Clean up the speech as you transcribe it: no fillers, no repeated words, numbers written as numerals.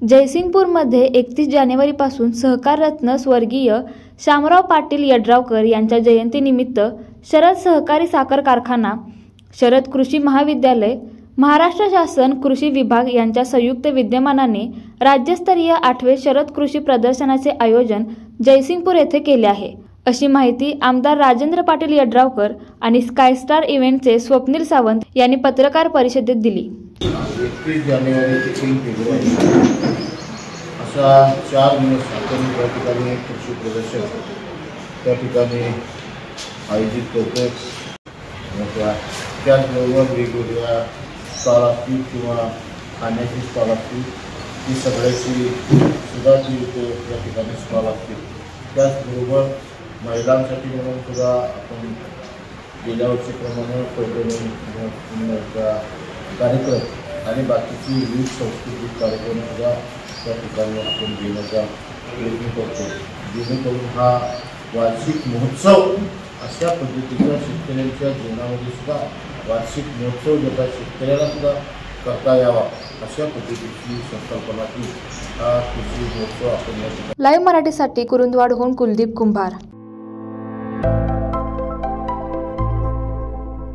जयसिंगपूरमध्ये 31 जानेवारीपासून सहकार रत्न स्वर्गीय शामराव पाटील यड्रावकर यांच्या जयंतीनिमित्त शरद सहकारी साखर कारखाना, शरद कृषी महाविद्यालय, महाराष्ट्र शासन कृषी विभाग यांच्या संयुक्त विद्यमानाने राज्यस्तरीय 8वे शरद कृषी प्रदर्शनाचे आयोजन जयसिंगपूर येथे केले आहे, अशी माहिती आमदार राजेंद्र पाटील यड्रावकर आणि स्कायस्टार इव्हेंटचे स्वप्नील सावंत यांनी पत्रकार परिषदेत दिली। 31 जानेवारी ते 3 फेब्रुवारी असा 4 दिवस आपण त्या ठिकाणी कृषी प्रदर्शन त्या ठिकाणी आयोजित करतो। त्याचबरोबर वेगवेगळ्या स्टॉल असतील किंवा खाण्याची स्टॉल असतील, ती सगळ्याची सुद्धा त्या ठिकाणी स्टॉल असतील। त्याचबरोबर महिलांसाठी म्हणून सुद्धा आपण गेल्या वर्षीप्रमाणे कार्यक्रम आणि बाकीची विविध सांस्कृतिक कार्यक्रम सुद्धा त्या ठिकाणी आपण घेण्याचा प्रयत्न करतो, जेणेकरून हा वार्षिक महोत्सव अशा पद्धतीचा शेतकऱ्यांच्या जीवनामध्ये सुद्धा वार्षिक महोत्सव ज्याचा शेतकऱ्याला सुद्धा करता यावा अशा पद्धतीची संकल्पनाची हा कृषी महोत्सव आपण लाईव्ह मराठीसाठी कुरुंदवाडहून कुलदीप कुंभार।